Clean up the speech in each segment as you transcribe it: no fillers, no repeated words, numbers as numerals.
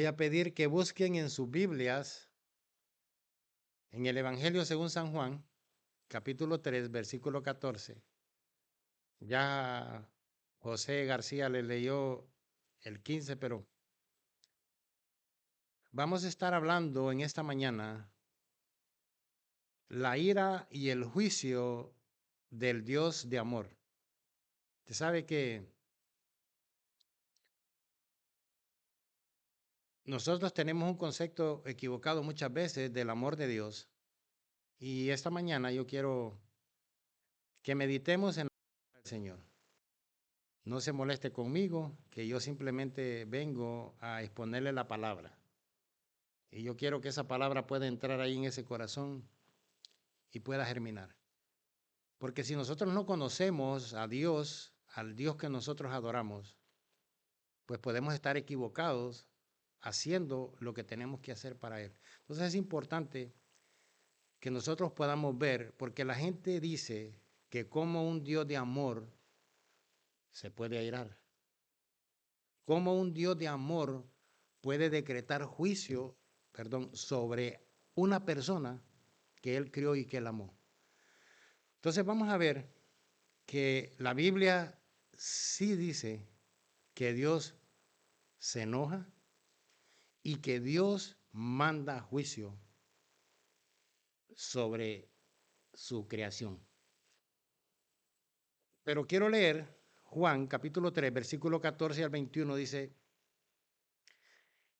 voy a pedir que busquen en sus Biblias, en el Evangelio según San Juan, capítulo 3, versículo 14. Ya José García le leyó el 15, pero vamos a estar hablando en esta mañana la ira y el juicio del Dios de amor. Usted sabe que nosotros tenemos un concepto equivocado muchas veces del amor de Dios. Y esta mañana yo quiero que meditemos en el Señor. No se moleste conmigo, que yo simplemente vengo a exponerle la palabra. Y yo quiero que esa palabra pueda entrar ahí en ese corazón y pueda germinar. Porque si nosotros no conocemos a Dios, al Dios que nosotros adoramos, pues podemos estar equivocados haciendo lo que tenemos que hacer para Él. Entonces es importante que nosotros podamos ver, porque la gente dice que como un Dios de amor se puede airar. Como un Dios de amor puede decretar juicio, sobre una persona que Él crió y que Él amó. Entonces vamos a ver que la Biblia sí dice que Dios se enoja y que Dios manda juicio sobre su creación. Pero quiero leer Juan capítulo 3, versículo 14 al 21, dice,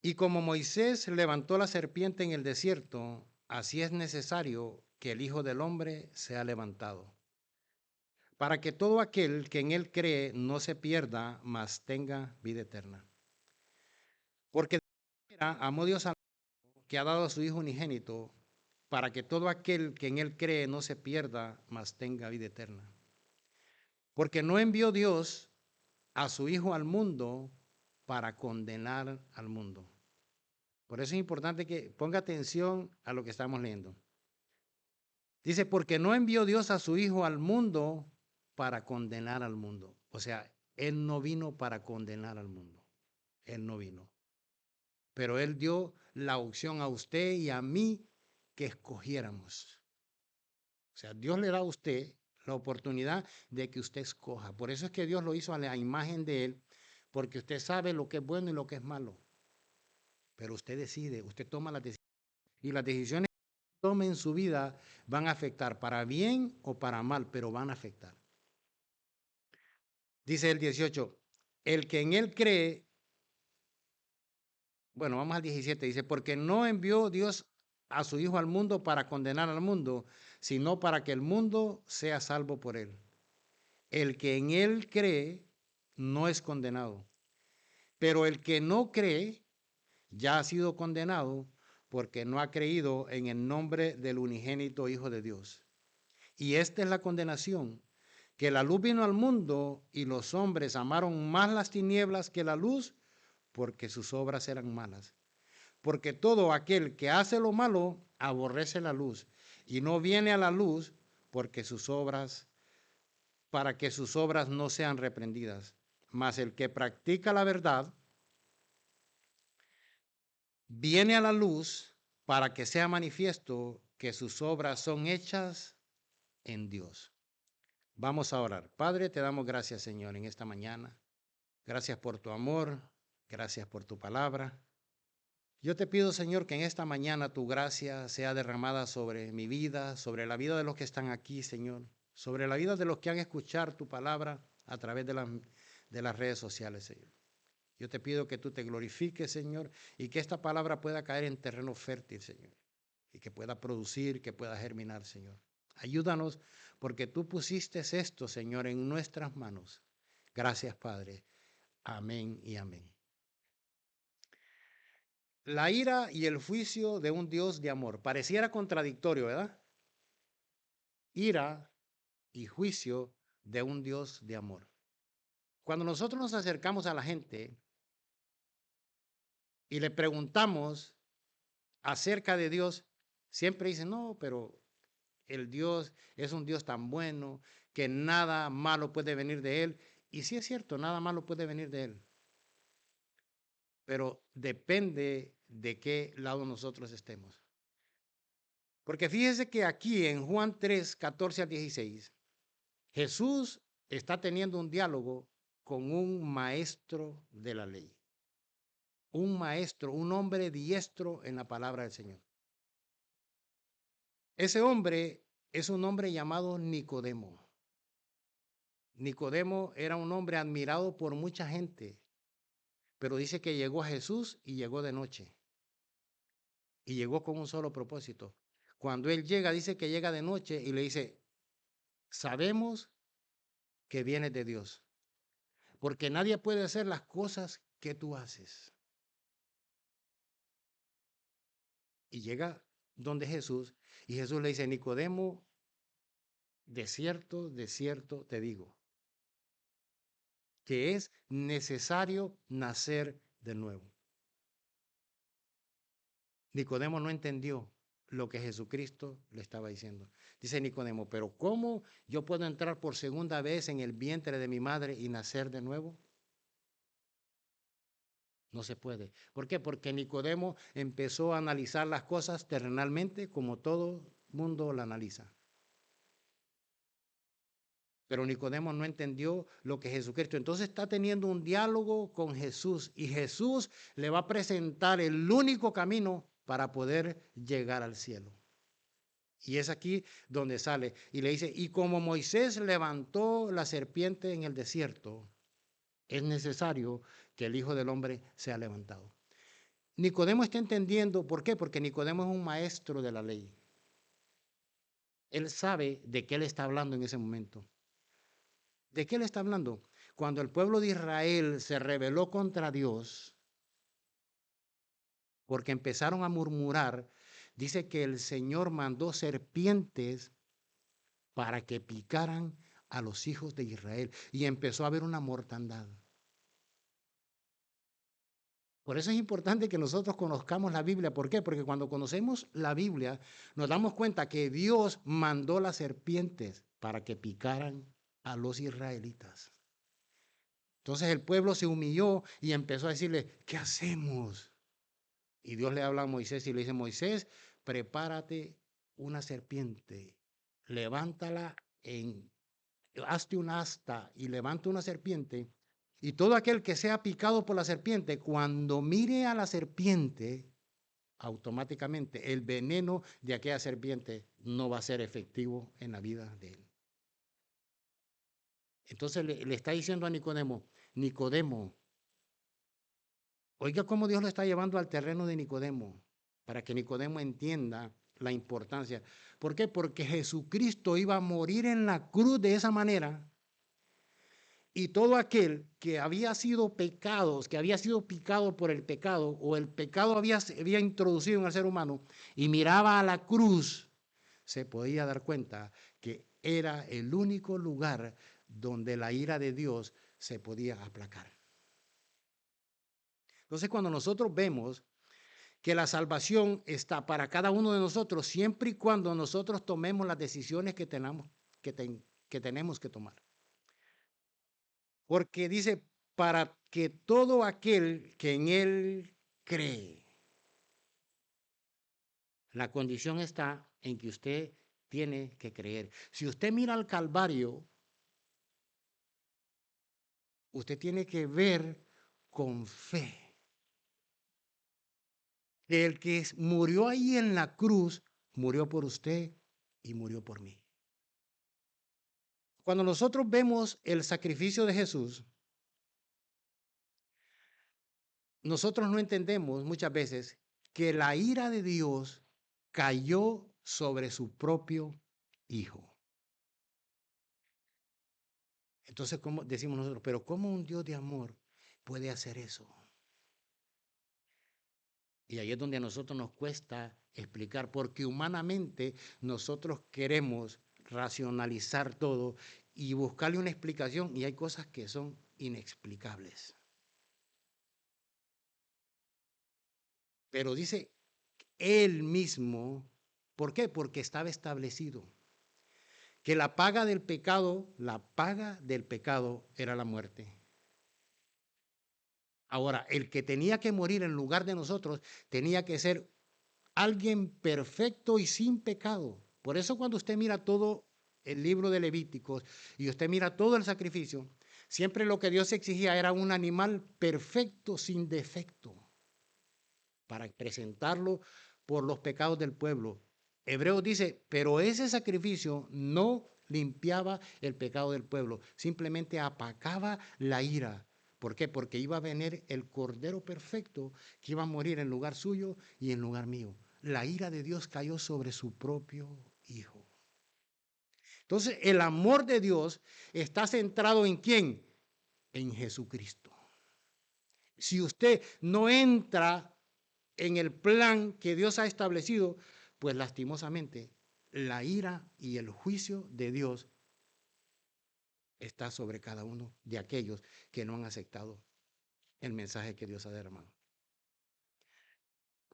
y como Moisés levantó la serpiente en el desierto, así es necesario que el Hijo del Hombre sea levantado, para que todo aquel que en él cree no se pierda, mas tenga vida eterna. Porque de manera amó Dios al mundo que ha dado a su Hijo unigénito, para que todo aquel que en él cree no se pierda, mas tenga vida eterna. Porque no envió Dios a su Hijo al mundo para condenar al mundo. Por eso es importante que ponga atención a lo que estamos leyendo. Dice, porque no envió Dios a su Hijo al mundo para condenar al mundo. O sea, Él no vino para condenar al mundo. Él no vino. Pero Él dio la opción a usted y a mí que escogiéramos. O sea, Dios le da a usted la oportunidad de que usted escoja. Por eso es que Dios lo hizo a la imagen de Él, porque usted sabe lo que es bueno y lo que es malo. Pero usted decide, usted toma las decisiones. Y las decisiones que tome en su vida van a afectar para bien o para mal, pero van a afectar. Dice el 18, el que en él cree, bueno, vamos al 17, dice, porque no envió Dios a su Hijo al mundo para condenar al mundo, sino para que el mundo sea salvo por él. El que en él cree no es condenado, pero el que no cree ya ha sido condenado porque no ha creído en el nombre del unigénito Hijo de Dios. Y esta es la condenación, que la luz vino al mundo y los hombres amaron más las tinieblas que la luz porque sus obras eran malas. Porque todo aquel que hace lo malo aborrece la luz y no viene a la luz porque sus obras, para que sus obras no sean reprendidas. Mas el que practica la verdad viene a la luz para que sea manifiesto que sus obras son hechas en Dios. Vamos a orar. Padre, te damos gracias, Señor, en esta mañana. Gracias por tu amor, gracias por tu palabra. Yo te pido, Señor, que en esta mañana tu gracia sea derramada sobre mi vida, sobre la vida de los que están aquí, Señor, sobre la vida de los que han escuchado tu palabra a través de las redes sociales, Señor. Yo te pido que tú te glorifiques, Señor, y que esta palabra pueda caer en terreno fértil, Señor, y que pueda producir, que pueda germinar, Señor. Ayúdanos porque tú pusiste esto, Señor, en nuestras manos. Gracias, Padre. Amén y amén. La ira y el juicio de un Dios de amor. Pareciera contradictorio, ¿verdad? Ira y juicio de un Dios de amor. Cuando nosotros nos acercamos a la gente y le preguntamos acerca de Dios, siempre dicen, no, pero el Dios es un Dios tan bueno que nada malo puede venir de él. Y sí es cierto, nada malo puede venir de él. pero depende de qué lado nosotros estemos. Porque fíjese que aquí en Juan 3, 14 al 16, Jesús está teniendo un diálogo con un maestro de la ley. Un maestro, un hombre diestro en la palabra del Señor. Ese hombre es un hombre llamado Nicodemo. Nicodemo era un hombre admirado por mucha gente, pero dice que llegó a Jesús y llegó de noche. Y llegó con un solo propósito. Cuando él llega, dice que llega de noche y le dice, sabemos que vienes de Dios, porque nadie puede hacer las cosas que tú haces. Y llega donde Jesús, y Jesús le dice, Nicodemo, de cierto te digo, que es necesario nacer de nuevo. Nicodemo no entendió lo que Jesucristo le estaba diciendo. Dice Nicodemo, pero ¿cómo yo puedo entrar por segunda vez en el vientre de mi madre y nacer de nuevo? No se puede. ¿Por qué? Porque Nicodemo empezó a analizar las cosas terrenalmente como todo mundo la analiza. Pero Nicodemo no entendió lo que Jesucristo. Entonces está teniendo un diálogo con Jesús y Jesús le va a presentar el único camino para poder llegar al cielo. Y es aquí donde sale y le dice, y como Moisés levantó la serpiente en el desierto, es necesario que el Hijo del Hombre sea levantado. Nicodemo está entendiendo, ¿por qué? Porque Nicodemo es un maestro de la ley. Él sabe de qué le está hablando en ese momento. ¿De qué le está hablando? Cuando el pueblo de Israel se rebeló contra Dios, porque empezaron a murmurar, dice que el Señor mandó serpientes para que picaran a los hijos de Israel y empezó a haber una mortandad. Por eso es importante que nosotros conozcamos la Biblia. ¿Por qué? Porque cuando conocemos la Biblia nos damos cuenta que Dios mandó las serpientes para que picaran a los israelitas. Entonces el pueblo se humilló y empezó a decirle, ¿qué hacemos? Y Dios le habla a Moisés y le dice, Moisés, prepárate una serpiente, levántala hazte un asta y levanta una serpiente. Y todo aquel que sea picado por la serpiente, cuando mire a la serpiente, automáticamente el veneno de aquella serpiente no va a ser efectivo en la vida de él. Entonces le está diciendo a Nicodemo, Nicodemo, oiga cómo Dios lo está llevando al terreno de Nicodemo, para que Nicodemo entienda la importancia. ¿Por qué? Porque Jesucristo iba a morir en la cruz de esa manera. Y todo aquel que había sido pecados, que había sido picado por el pecado, o el pecado había introducido en el ser humano, y miraba a la cruz, se podía dar cuenta que era el único lugar donde la ira de Dios se podía aplacar. Entonces, cuando nosotros vemos que la salvación está para cada uno de nosotros, siempre y cuando nosotros tomemos las decisiones que tenemos que tomar. Porque dice, para que todo aquel que en él cree, la condición está en que usted tiene que creer. Si usted mira al Calvario, usted tiene que ver con fe que el que murió ahí en la cruz, murió por usted y murió por mí. Cuando nosotros vemos el sacrificio de Jesús, nosotros no entendemos muchas veces que la ira de Dios cayó sobre su propio Hijo. Entonces, ¿cómo decimos nosotros? Pero ¿cómo un Dios de amor puede hacer eso? Y ahí es donde a nosotros nos cuesta explicar, porque humanamente nosotros queremos racionalizar todo y buscarle una explicación, y hay cosas que son inexplicables. Pero dice él mismo, ¿por qué? Porque estaba establecido que la paga del pecado era la muerte. Ahora, el que tenía que morir en lugar de nosotros tenía que ser alguien perfecto y sin pecado. Por eso cuando usted mira todo el libro de Levíticos y usted mira todo el sacrificio, siempre lo que Dios exigía era un animal perfecto, sin defecto, para presentarlo por los pecados del pueblo. Hebreos dice, pero ese sacrificio no limpiaba el pecado del pueblo, simplemente apacaba la ira. ¿Por qué? Porque iba a venir el Cordero perfecto que iba a morir en lugar suyo y en lugar mío. La ira de Dios cayó sobre su propio Hijo. Entonces, el amor de Dios está centrado en ¿quién? En Jesucristo. Si usted no entra en el plan que Dios ha establecido, pues lastimosamente la ira y el juicio de Dios está sobre cada uno de aquellos que no han aceptado el mensaje que Dios ha derramado.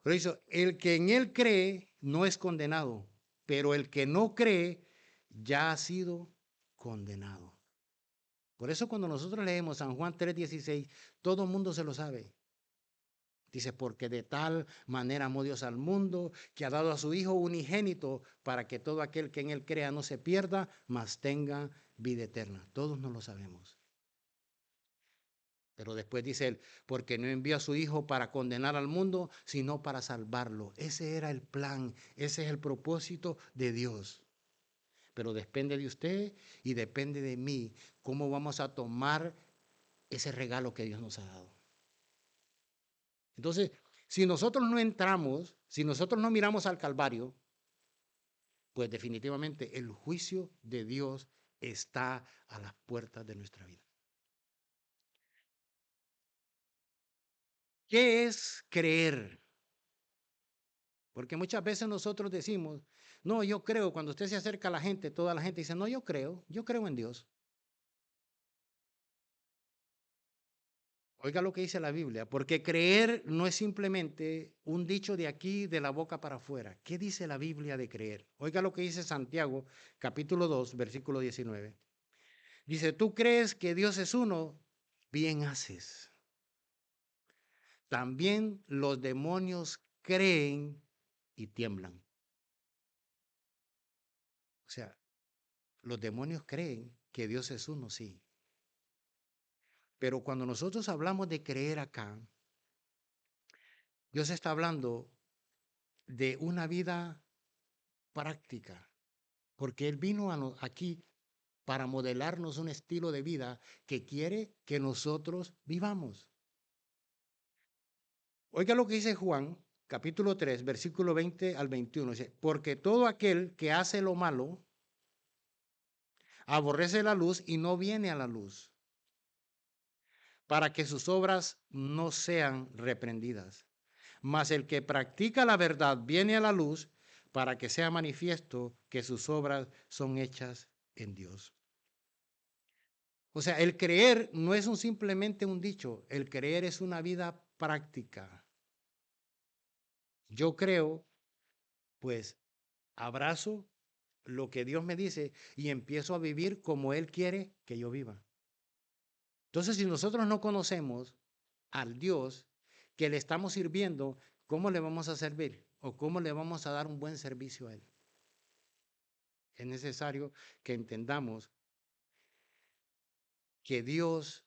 Por eso, el que en él cree no es condenado, pero el que no cree ya ha sido condenado. Por eso cuando nosotros leemos San Juan 3:16, todo el mundo se lo sabe. Dice, porque de tal manera amó Dios al mundo, que ha dado a su Hijo unigénito, para que todo aquel que en él crea no se pierda, mas tenga vida eterna. Todos no lo sabemos. Pero después dice él, porque no envió a su Hijo para condenar al mundo, sino para salvarlo. Ese era el plan, ese es el propósito de Dios. Pero depende de usted y depende de mí cómo vamos a tomar ese regalo que Dios nos ha dado. Entonces, si nosotros no entramos, si nosotros no miramos al Calvario, pues definitivamente el juicio de Dios está a las puertas de nuestra vida. ¿Qué es creer? Porque muchas veces nosotros decimos, no, yo creo, cuando usted se acerca a la gente, toda la gente dice, no, yo creo en Dios. Oiga lo que dice la Biblia, porque creer no es simplemente un dicho de aquí, de la boca para afuera. ¿Qué dice la Biblia de creer? Oiga lo que dice Santiago, capítulo 2, versículo 19. Dice, tú crees que Dios es uno, bien haces. También los demonios creen y tiemblan. O sea, los demonios creen que Dios es uno, sí. Pero cuando nosotros hablamos de creer acá, Dios está hablando de una vida práctica, porque Él vino aquí para modelarnos un estilo de vida que quiere que nosotros vivamos. Oiga lo que dice Juan, capítulo 3, versículo 20 al 21. Dice, porque todo aquel que hace lo malo, aborrece la luz y no viene a la luz, para que sus obras no sean reprendidas. Mas el que practica la verdad viene a la luz, para que sea manifiesto que sus obras son hechas en Dios. O sea, el creer no es simplemente un dicho, el creer es una vida práctica. Yo creo, pues abrazo lo que Dios me dice y empiezo a vivir como Él quiere que yo viva. Entonces, si nosotros no conocemos al Dios que le estamos sirviendo, ¿cómo le vamos a servir? ¿O cómo le vamos a dar un buen servicio a Él? Es necesario que entendamos que Dios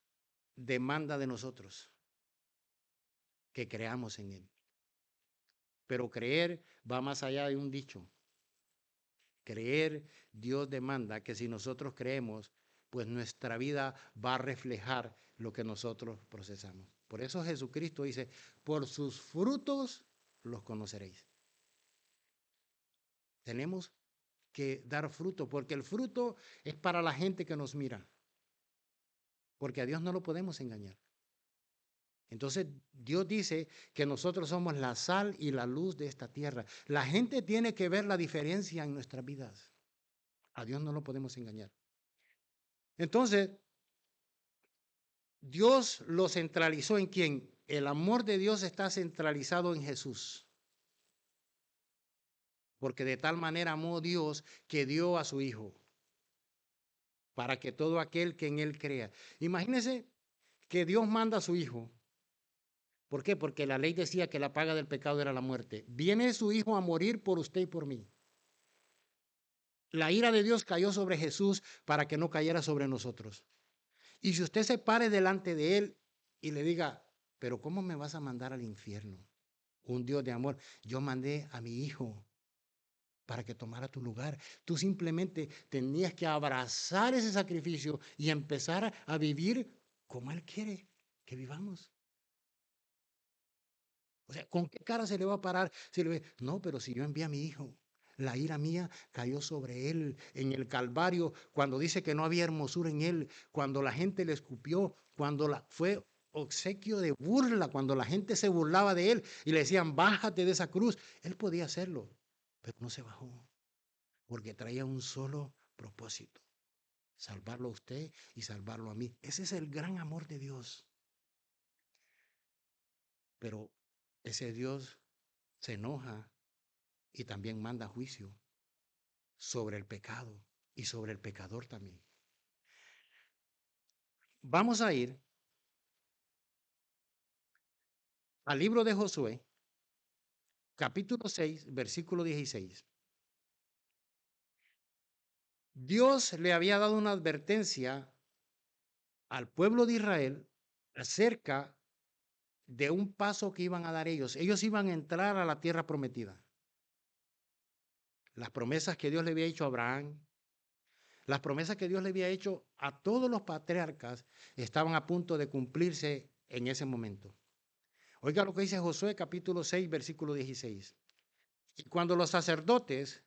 demanda de nosotros que creamos en Él. Pero creer va más allá de un dicho. Creer, Dios demanda que si nosotros creemos, pues nuestra vida va a reflejar lo que nosotros procesamos. Por eso Jesucristo dice, por sus frutos los conoceréis. Tenemos que dar fruto, porque el fruto es para la gente que nos mira, porque a Dios no lo podemos engañar. Entonces Dios dice que nosotros somos la sal y la luz de esta tierra. La gente tiene que ver la diferencia en nuestras vidas. A Dios no lo podemos engañar. Entonces, Dios lo centralizó en quién? El amor de Dios está centralizado en Jesús. Porque de tal manera amó Dios que dio a su Hijo para que todo aquel que en Él crea. Imagínense que Dios manda a su Hijo ¿Por qué? Porque la ley decía que la paga del pecado era la muerte. Viene su Hijo a morir por usted y por mí. La ira de Dios cayó sobre Jesús para que no cayera sobre nosotros. Y si usted se pare delante de Él y le diga, pero ¿cómo me vas a mandar al infierno? Un Dios de amor. Yo mandé a mi Hijo para que tomara tu lugar. Tú simplemente tenías que abrazar ese sacrificio y empezar a vivir como Él quiere que vivamos. O sea, ¿con qué cara se le va a parar si le ve? No, pero si yo envié a mi hijo, la ira mía cayó sobre él en el Calvario, cuando dice que no había hermosura en él, cuando la gente le escupió, cuando fue obsequio de burla, cuando la gente se burlaba de él y le decían, bájate de esa cruz. Él podía hacerlo, pero no se bajó, porque traía un solo propósito: salvarlo a usted y salvarlo a mí. Ese es el gran amor de Dios. Pero ese Dios se enoja y también manda juicio sobre el pecado y sobre el pecador también. Vamos a ir al libro de Josué, capítulo 6, versículo 16. Dios le había dado una advertencia al pueblo de Israel acerca de un paso que iban a dar ellos. Ellos iban a entrar a la tierra prometida. Las promesas que Dios le había hecho a Abraham, las promesas que Dios le había hecho a todos los patriarcas, estaban a punto de cumplirse en ese momento. Oiga lo que dice Josué capítulo 6, versículo 16. Y cuando los sacerdotes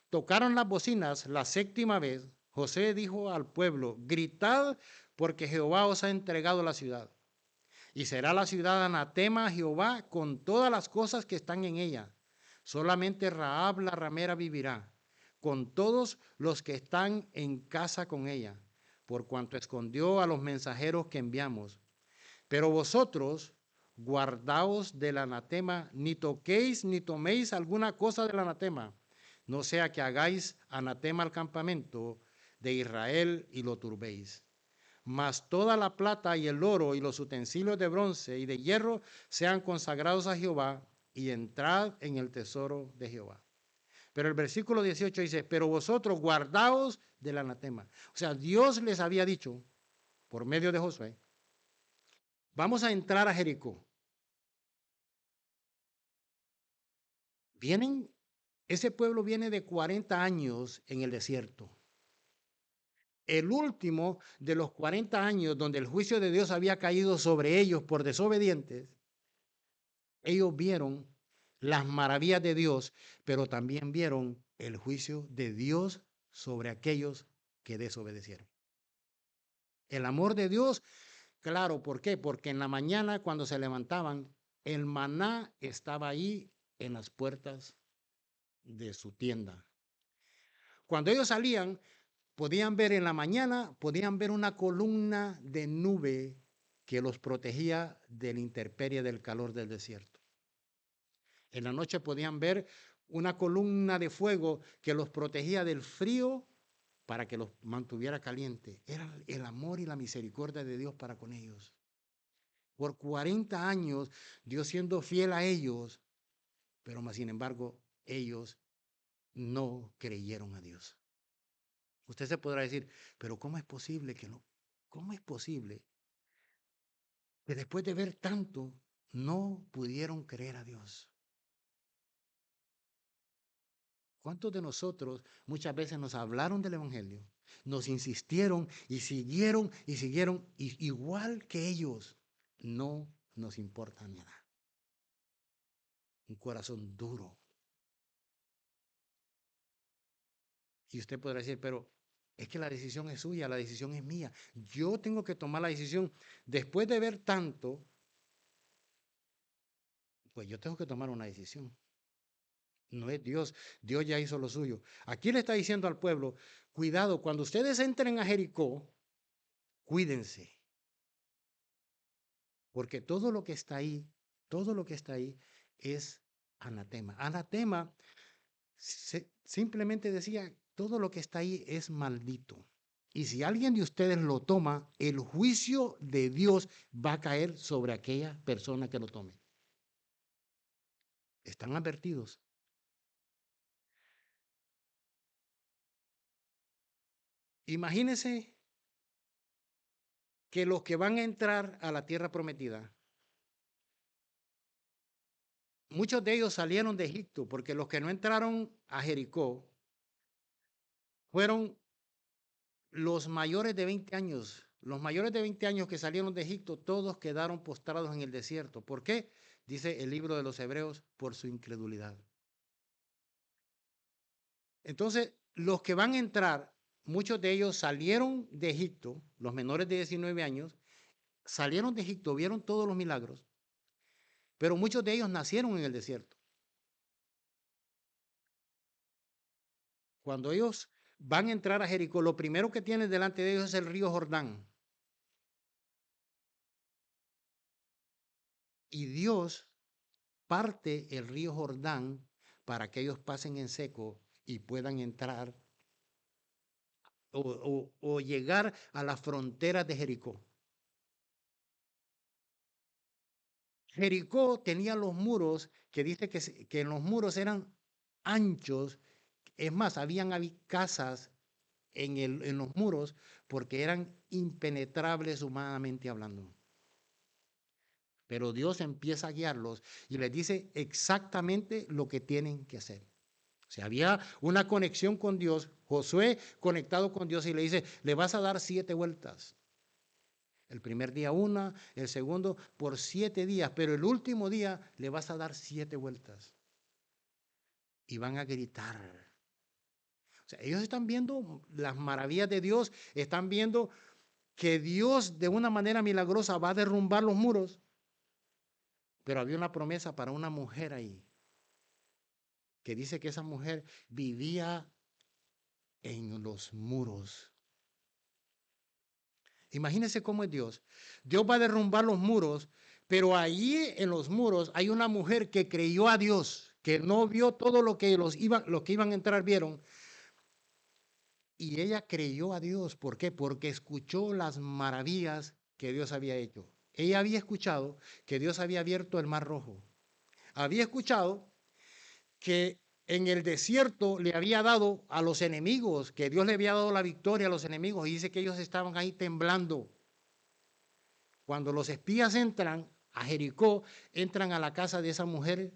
tocaron las bocinas la séptima vez, José dijo al pueblo, gritad porque Jehová os ha entregado la ciudad. Y será la ciudad anatema a Jehová con todas las cosas que están en ella. Solamente Rahab la ramera vivirá, con todos los que están en casa con ella, por cuanto escondió a los mensajeros que enviamos. Pero vosotros guardaos del anatema, ni toquéis ni toméis alguna cosa del anatema, no sea que hagáis anatema al campamento de Israel y lo turbéis. Mas toda la plata y el oro y los utensilios de bronce y de hierro sean consagrados a Jehová, y entrad en el tesoro de Jehová. Pero el versículo 18 dice, pero vosotros guardaos del anatema. O sea, Dios les había dicho, por medio de Josué, vamos a entrar a Jericó. Ese pueblo viene de 40 años en el desierto. El último de los 40 años donde el juicio de Dios había caído sobre ellos por desobedientes, ellos vieron las maravillas de Dios, pero también vieron el juicio de Dios sobre aquellos que desobedecieron. El amor de Dios, claro, ¿por qué? Porque en la mañana cuando se levantaban, el maná estaba ahí en las puertas de su tienda. Cuando ellos salían, podían ver en la mañana, podían ver una columna de nube que los protegía de la intemperie del calor del desierto. En la noche podían ver una columna de fuego que los protegía del frío para que los mantuviera calientes. Era el amor y la misericordia de Dios para con ellos. Por 40 años, Dios siendo fiel a ellos, pero más sin embargo, ellos no creyeron a Dios. Usted se podrá decir, pero ¿cómo es posible que no? ¿Cómo es posible que después de ver tanto no pudieron creer a Dios? ¿Cuántos de nosotros muchas veces nos hablaron del Evangelio, nos insistieron y siguieron, y igual que ellos, no nos importa nada? Un corazón duro. Y usted podrá decir, pero es que la decisión es suya, la decisión es mía. Yo tengo que tomar la decisión. Después de ver tanto, pues yo tengo que tomar una decisión. No es Dios, Dios ya hizo lo suyo. Aquí le está diciendo al pueblo, cuidado, cuando ustedes entren a Jericó, cuídense, porque todo lo que está ahí, todo lo que está ahí es anatema. Anatema simplemente decía, todo lo que está ahí es maldito. Y si alguien de ustedes lo toma, el juicio de Dios va a caer sobre aquella persona que lo tome. Están advertidos. Imagínense que los que van a entrar a la tierra prometida, muchos de ellos salieron de Egipto, porque los que no entraron a Jericó fueron los mayores de 20 años. Los mayores de 20 años que salieron de Egipto, todos quedaron postrados en el desierto. ¿Por qué? Dice el libro de los Hebreos, por su incredulidad. Entonces, los que van a entrar, muchos de ellos salieron de Egipto, los menores de 19 años, salieron de Egipto, vieron todos los milagros, pero muchos de ellos nacieron en el desierto. Cuando ellos van a entrar a Jericó, lo primero que tienen delante de ellos es el río Jordán. Y Dios parte el río Jordán para que ellos pasen en seco y puedan entrar o llegar a las fronteras de Jericó. Jericó tenía los muros que dice que en los muros eran anchos. Es más, habían casas en los muros porque eran impenetrables humanamente hablando. Pero Dios empieza a guiarlos y les dice exactamente lo que tienen que hacer. O sea, había una conexión con Dios, Josué conectado con Dios y le dice, le vas a dar 7 vueltas. El primer día una, el segundo por 7 días, pero el último día le vas a dar 7 vueltas. Y van a gritar. O sea, ellos están viendo las maravillas de Dios, están viendo que Dios de una manera milagrosa va a derrumbar los muros. Pero había una promesa para una mujer ahí, que dice que esa mujer vivía en los muros. Imagínense cómo es Dios. Dios va a derrumbar los muros, pero allí en los muros hay una mujer que creyó a Dios, que no vio todo lo que los que iban a entrar vieron. Y ella creyó a Dios. ¿Por qué? Porque escuchó las maravillas que Dios había hecho. Ella había escuchado que Dios había abierto el mar rojo. Había escuchado que en el desierto le había dado a los enemigos, que Dios le había dado la victoria a los enemigos, y dice que ellos estaban ahí temblando. Cuando los espías entran a Jericó, entran a la casa de esa mujer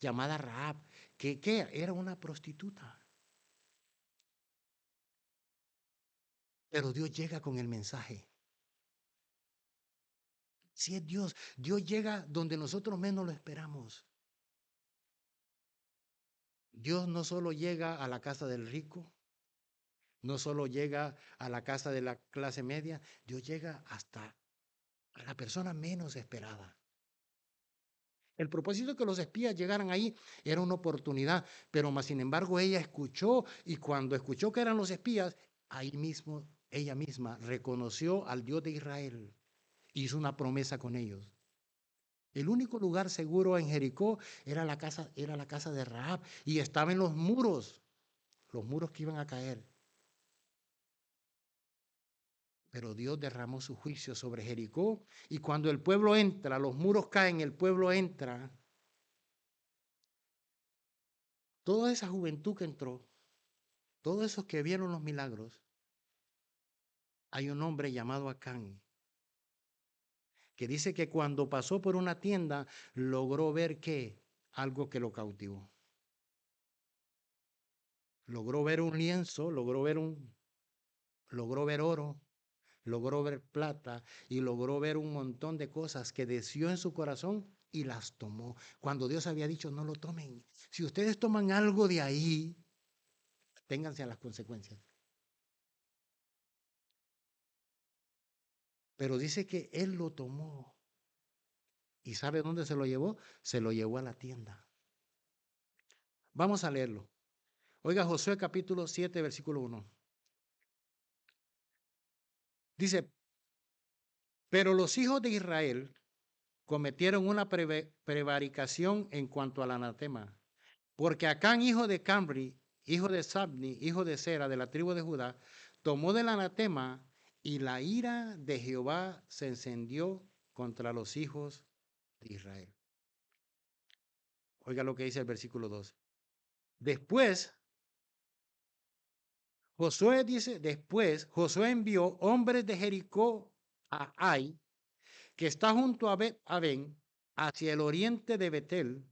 llamada Rahab, que era una prostituta. Pero Dios llega con el mensaje. Si es Dios, Dios llega donde nosotros menos lo esperamos. Dios no solo llega a la casa del rico, no solo llega a la casa de la clase media, Dios llega hasta a la persona menos esperada. El propósito de que los espías llegaran ahí era una oportunidad, pero más sin embargo ella escuchó y cuando escuchó que eran los espías, ahí mismo ella misma reconoció al Dios de Israel, hizo una promesa con ellos. El único lugar seguro en Jericó era la casa de Rahab y estaba en los muros que iban a caer. Pero Dios derramó su juicio sobre Jericó y cuando el pueblo entra, los muros caen, el pueblo entra. Toda esa juventud que entró, todos esos que vieron los milagros, hay un hombre llamado Acán, que dice que cuando pasó por una tienda, logró ver que algo que lo cautivó. Logró ver un lienzo, logró ver oro, logró ver plata y logró ver un montón de cosas que deseó en su corazón y las tomó. Cuando Dios había dicho, no lo tomen. Si ustedes toman algo de ahí, ténganse a las consecuencias. Pero dice que él lo tomó. ¿Y sabe dónde se lo llevó? Se lo llevó a la tienda. Vamos a leerlo. Oiga, Josué capítulo 7, versículo 1. Dice, pero los hijos de Israel cometieron una prevaricación en cuanto al anatema, porque Acán, hijo de Camri, hijo de Sabni, hijo de Sera, de la tribu de Judá, tomó del anatema y la ira de Jehová se encendió contra los hijos de Israel. Oiga lo que dice el versículo 2. Después, Josué envió hombres de Jericó a Ai, que está junto a Ben, hacia el oriente de Betel,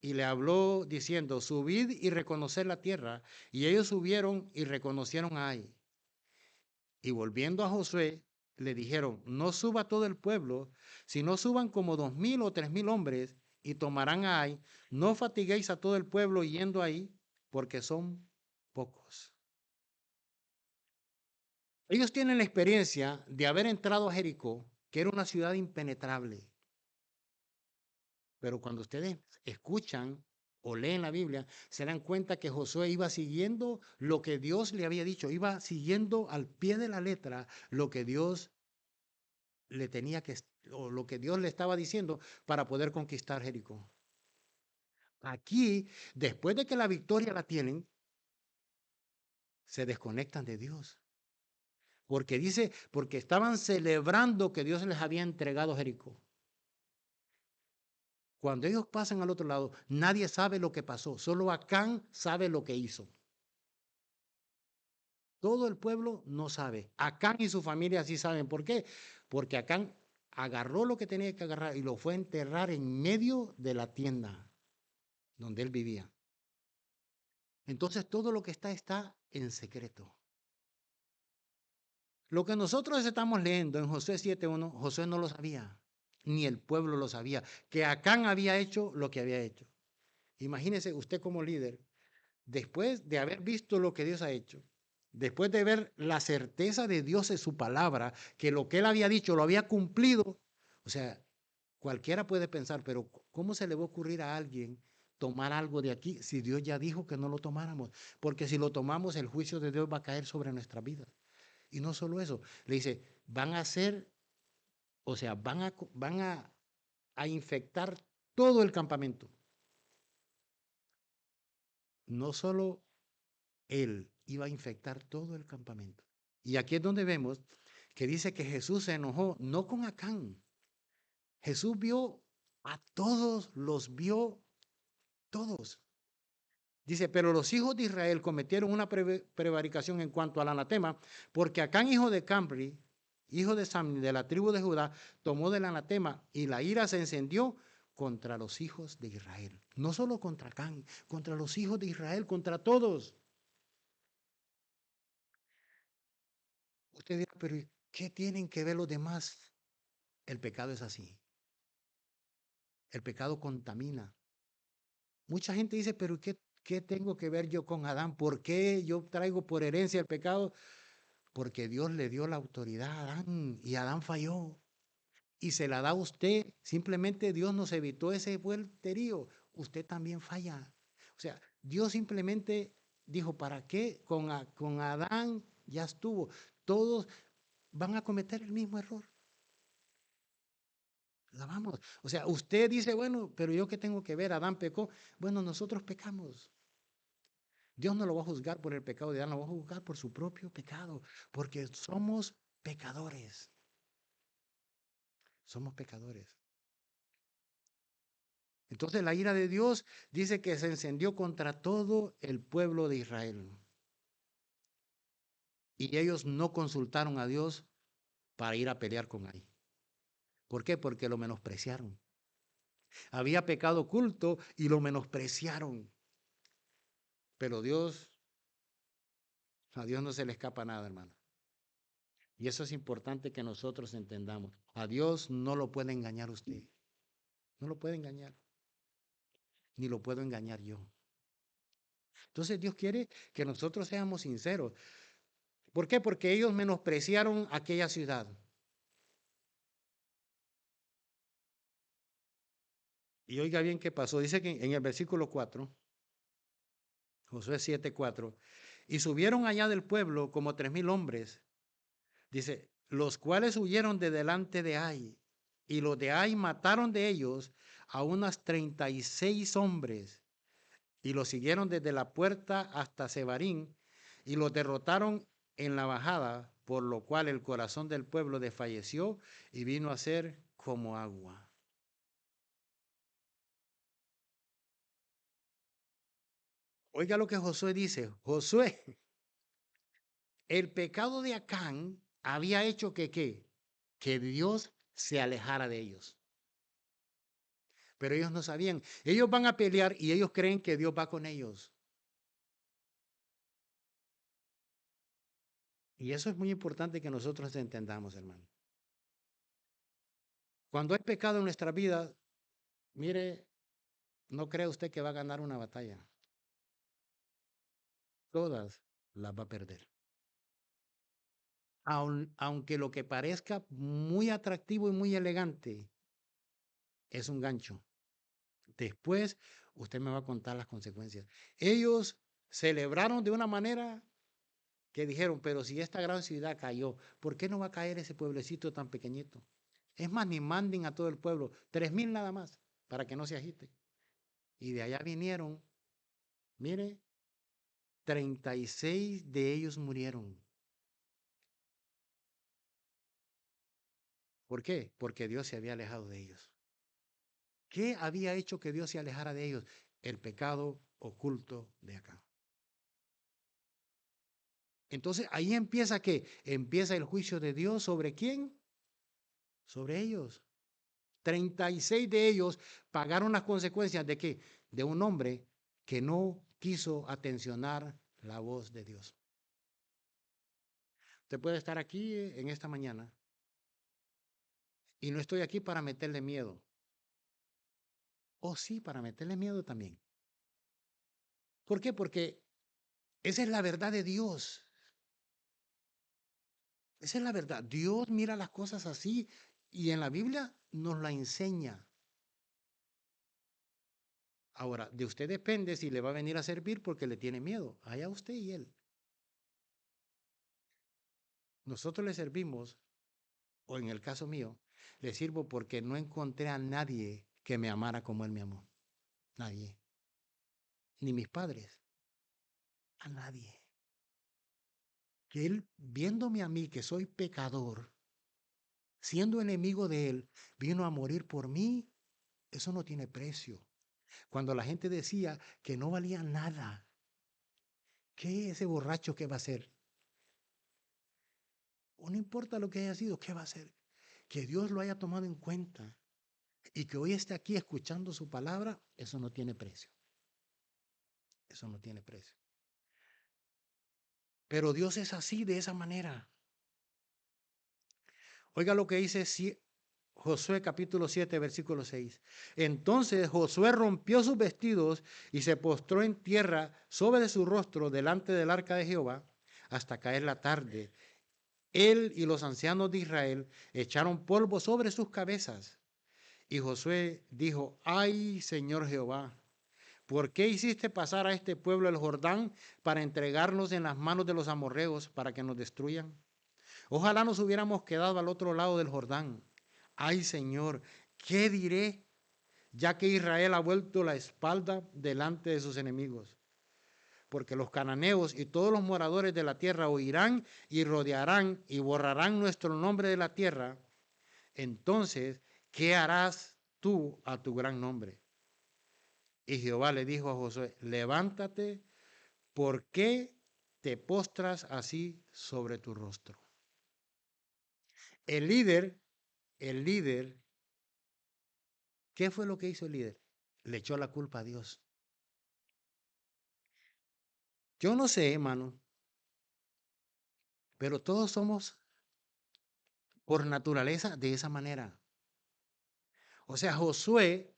y le habló diciendo, subid y reconocer la tierra. Y ellos subieron y reconocieron a Ai. Y volviendo a Josué, le dijeron, no suba todo el pueblo, sino suban como 2000 o 3000 hombres, y tomarán a Ai. No fatiguéis a todo el pueblo yendo ahí, porque son pocos. Ellos tienen la experiencia de haber entrado a Jericó, que era una ciudad impenetrable. Pero cuando ustedes escuchan o leen la Biblia, se dan cuenta que Josué iba siguiendo lo que Dios le había dicho, iba siguiendo al pie de la letra lo que Dios le tenía que, o lo que Dios le estaba diciendo para poder conquistar Jericó. Aquí, después de que la victoria la tienen, se desconectan de Dios. Porque dice, porque estaban celebrando que Dios les había entregado Jericó. Cuando ellos pasan al otro lado, nadie sabe lo que pasó, solo Acán sabe lo que hizo. Todo el pueblo no sabe. Acán y su familia sí saben. ¿Por qué? Porque Acán agarró lo que tenía que agarrar y lo fue a enterrar en medio de la tienda donde él vivía. Entonces todo lo que está en secreto. Lo que nosotros estamos leyendo en Josué 7:1, Josué no lo sabía, ni el pueblo lo sabía, que Acán había hecho lo que había hecho. Imagínese usted como líder, después de haber visto lo que Dios ha hecho, después de ver la certeza de Dios en su palabra, que lo que él había dicho lo había cumplido, o sea, cualquiera puede pensar, pero ¿cómo se le va a ocurrir a alguien tomar algo de aquí si Dios ya dijo que no lo tomáramos? Porque si lo tomamos, el juicio de Dios va a caer sobre nuestra vida. Y no solo eso, le dice, van a hacer, o sea, a infectar todo el campamento. No solo él iba a infectar todo el campamento. Y aquí es donde vemos que dice que Jesús se enojó, no con Acán. Jesús vio a todos, los vio todos. Dice, pero los hijos de Israel cometieron una prevaricación en cuanto al anatema, porque Acán, hijo de Camri, hijo de Samni, de la tribu de Judá, tomó del anatema y la ira se encendió contra los hijos de Israel. No solo contra Acán, contra los hijos de Israel, contra todos. Usted dirá, pero ¿qué tienen que ver los demás? El pecado es así. El pecado contamina. Mucha gente dice, pero ¿qué tengo que ver yo con Adán? ¿Por qué yo traigo por herencia el pecado? Porque Dios le dio la autoridad a Adán y Adán falló. Y se la da a usted. Simplemente Dios nos evitó ese vuelterío. Usted también falla. O sea, Dios simplemente dijo, ¿para qué? Con Adán ya estuvo. Todos van a cometer el mismo error. La vamos. O sea, usted dice, bueno, pero yo qué tengo que ver, Adán pecó. Bueno, nosotros pecamos. Dios no lo va a juzgar por el pecado de Adán, lo va a juzgar por su propio pecado, porque somos pecadores. Somos pecadores. Entonces la ira de Dios dice que se encendió contra todo el pueblo de Israel. Y ellos no consultaron a Dios para ir a pelear con Ai. ¿Por qué? Porque lo menospreciaron. Había pecado oculto y lo menospreciaron. Pero a Dios no se le escapa nada, hermano. Y eso es importante que nosotros entendamos. A Dios no lo puede engañar usted. No lo puede engañar. Ni lo puedo engañar yo. Entonces Dios quiere que nosotros seamos sinceros. ¿Por qué? Porque ellos menospreciaron aquella ciudad. Y oiga bien qué pasó. Dice que en el versículo 4, Josué 7:4, y subieron allá del pueblo como 3000 hombres. Dice, los cuales huyeron de delante de Ai. Y los de Ai mataron de ellos a unas 36 hombres. Y los siguieron desde la puerta hasta Sebarín. Y los derrotaron en la bajada, por lo cual el corazón del pueblo desfalleció y vino a ser como agua. Oiga lo que Josué dice. Josué, el pecado de Acán había hecho que ¿qué? Que Dios se alejara de ellos. Pero ellos no sabían. Ellos van a pelear y ellos creen que Dios va con ellos. Y eso es muy importante que nosotros entendamos, hermano. Cuando hay pecado en nuestra vida, mire, no cree usted que va a ganar una batalla. Todas las va a perder. Aunque lo que parezca muy atractivo y muy elegante es un gancho. Después usted me va a contar las consecuencias. Ellos celebraron de una manera que dijeron, pero si esta gran ciudad cayó, ¿por qué no va a caer ese pueblecito tan pequeñito? Es más, ni manden a todo el pueblo, 3,000 nada más, para que no se agite. Y de allá vinieron, mire, 36 de ellos murieron. ¿Por qué? Porque Dios se había alejado de ellos. ¿Qué había hecho que Dios se alejara de ellos? El pecado oculto de acá. Entonces ahí empieza ¿qué? Empieza el juicio de Dios sobre quién? Sobre ellos. 36 de ellos pagaron las consecuencias de qué? De un hombre que no quiso atencionar la voz de Dios. Usted puede estar aquí en esta mañana y no estoy aquí para meterle miedo. O sí, para meterle miedo también. ¿Por qué? Porque esa es la verdad de Dios. Esa es la verdad. Dios mira las cosas así y en la Biblia nos la enseña. Ahora, de usted depende si le va a venir a servir porque le tiene miedo. Allá usted y él. Nosotros le servimos, o en el caso mío, le sirvo porque no encontré a nadie que me amara como él me amó. Nadie. Ni mis padres. A nadie. Que él, viéndome a mí que soy pecador, siendo enemigo de él, vino a morir por mí. Eso no tiene precio. Cuando la gente decía que no valía nada, ¿qué ese borracho qué va a hacer? O no importa lo que haya sido, ¿qué va a hacer? Que Dios lo haya tomado en cuenta y que hoy esté aquí escuchando su palabra, eso no tiene precio. Eso no tiene precio. Pero Dios es así, de esa manera. Oiga lo que dice Josué capítulo 7, versículo 6. Entonces Josué rompió sus vestidos y se postró en tierra sobre su rostro delante del arca de Jehová hasta caer la tarde. Él y los ancianos de Israel echaron polvo sobre sus cabezas. Y Josué dijo, ay, Señor Jehová, ¿por qué hiciste pasar a este pueblo el Jordán para entregarnos en las manos de los amorreos para que nos destruyan? Ojalá nos hubiéramos quedado al otro lado del Jordán. Ay, Señor, ¿qué diré? Ya que Israel ha vuelto la espalda delante de sus enemigos. Porque los cananeos y todos los moradores de la tierra oirán y rodearán y borrarán nuestro nombre de la tierra. Entonces, ¿qué harás tú a tu gran nombre? Y Jehová le dijo a Josué, levántate, ¿por qué te postras así sobre tu rostro? El líder, el líder, ¿qué fue lo que hizo el líder? Le echó la culpa a Dios. Yo no sé, hermano, pero todos somos por naturaleza de esa manera. O sea, Josué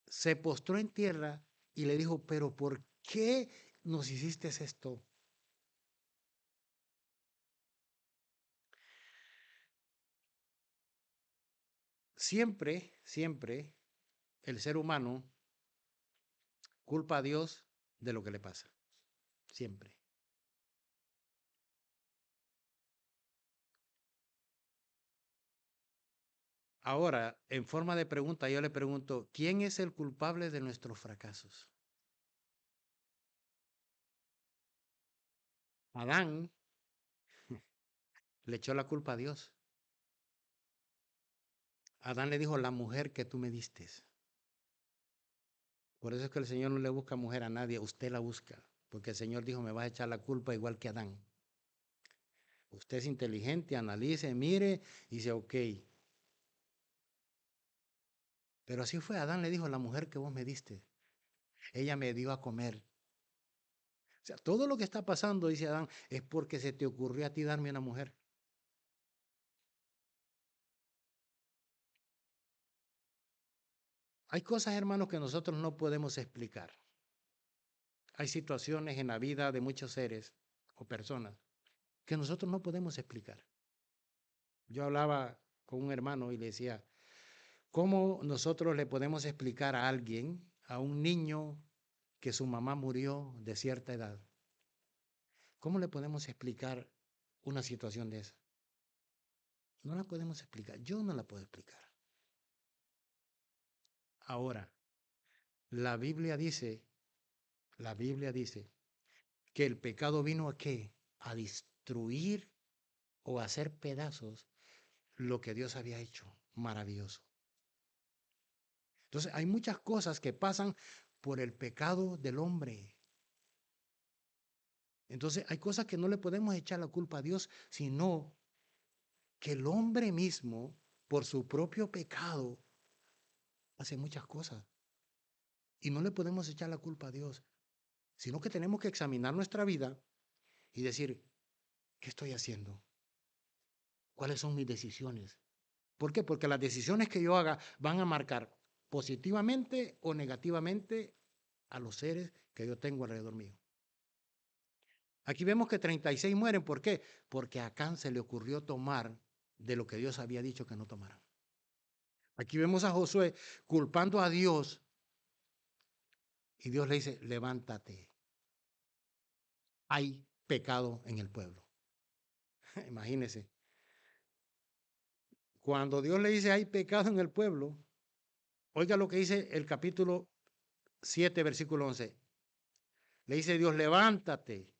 se postró en tierra y le dijo, pero ¿por qué nos hiciste esto? Siempre, siempre el ser humano culpa a Dios de lo que le pasa. Siempre. Ahora, en forma de pregunta, yo le pregunto, ¿quién es el culpable de nuestros fracasos? Adán, Le echó la culpa a Dios. Adán le dijo, la mujer que tú me diste. Por eso es que el Señor no le busca mujer a nadie, usted la busca. Porque el Señor dijo, me va a echar la culpa igual que Adán. Usted es inteligente, analice, mire y dice, ok. Pero así fue, Adán le dijo, la mujer que vos me diste, ella me dio a comer. O sea, todo lo que está pasando, dice Adán, es porque se te ocurrió a ti darme una mujer. Hay cosas, hermanos, que nosotros no podemos explicar. Hay situaciones en la vida de muchos seres o personas que nosotros no podemos explicar. Yo hablaba con un hermano y le decía, ¿cómo nosotros le podemos explicar a alguien, a un niño, que su mamá murió de cierta edad? ¿Cómo le podemos explicar una situación de esa? No la podemos explicar. Yo no la puedo explicar. Ahora, la Biblia dice, la Biblia dice que el pecado vino a qué? A destruir o a hacer pedazos lo que Dios había hecho maravilloso. Entonces, hay muchas cosas que pasan por el pecado del hombre. Entonces, hay cosas que no le podemos echar la culpa a Dios, sino que el hombre mismo, por su propio pecado, hace muchas cosas. Y no le podemos echar la culpa a Dios, sino que tenemos que examinar nuestra vida y decir, ¿qué estoy haciendo? ¿Cuáles son mis decisiones? ¿Por qué? Porque las decisiones que yo haga van a marcar positivamente o negativamente a los seres que yo tengo alrededor mío. Aquí vemos que 36 mueren. ¿Por qué? Porque a Acán se le ocurrió tomar de lo que Dios había dicho que no tomaran. Aquí vemos a Josué culpando a Dios y Dios le dice, levántate, hay pecado en el pueblo. Imagínense, cuando Dios le dice hay pecado en el pueblo, oiga lo que dice el capítulo 7, versículo 11. Le dice Dios, levántate,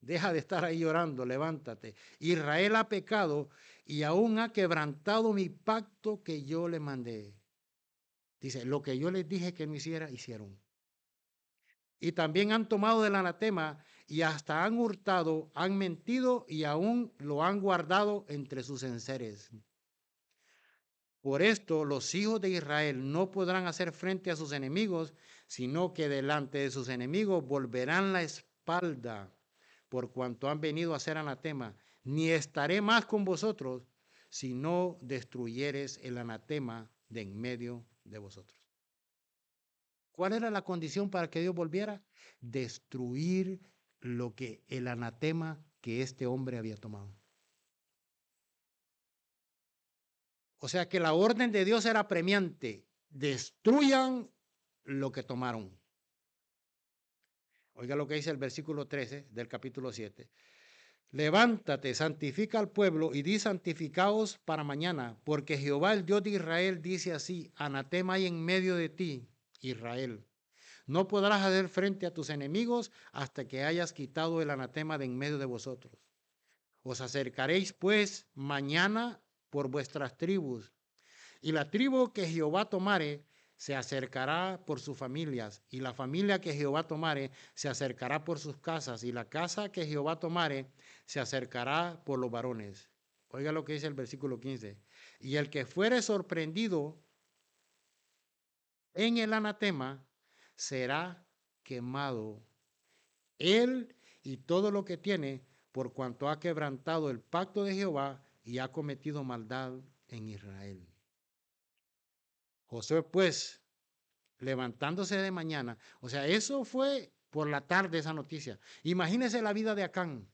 deja de estar ahí llorando, levántate. Israel ha pecado y aún ha quebrantado mi pacto que yo le mandé. Dice, lo que yo les dije que no hiciera, hicieron. Y también han tomado del anatema y hasta han hurtado, han mentido y aún lo han guardado entre sus enseres. Por esto los hijos de Israel no podrán hacer frente a sus enemigos, sino que delante de sus enemigos volverán la espalda, por cuanto han venido a ser anatema. Ni estaré más con vosotros, si no destruyeres el anatema de en medio de vosotros. ¿Cuál era la condición para que Dios volviera? Destruir lo que el anatema que este hombre había tomado. O sea que la orden de Dios era premiante. Destruyan lo que tomaron. Oiga lo que dice el versículo 13 del capítulo 7. Levántate, santifica al pueblo y di santificaos para mañana, porque Jehová el Dios de Israel dice así, anatema hay en medio de ti, Israel. No podrás hacer frente a tus enemigos hasta que hayas quitado el anatema de en medio de vosotros. Os acercaréis pues mañana por vuestras tribus, y la tribu que Jehová tomare se acercará por sus familias, y la familia que Jehová tomare se acercará por sus casas, y la casa que Jehová tomare se acercará por los varones. Oiga lo que dice el versículo 15. Y el que fuere sorprendido en el anatema será quemado, él y todo lo que tiene, por cuanto ha quebrantado el pacto de Jehová y ha cometido maldad en Israel. Josué, pues, levantándose de mañana, o sea, eso fue por la tarde esa noticia. Imagínese la vida de Acán.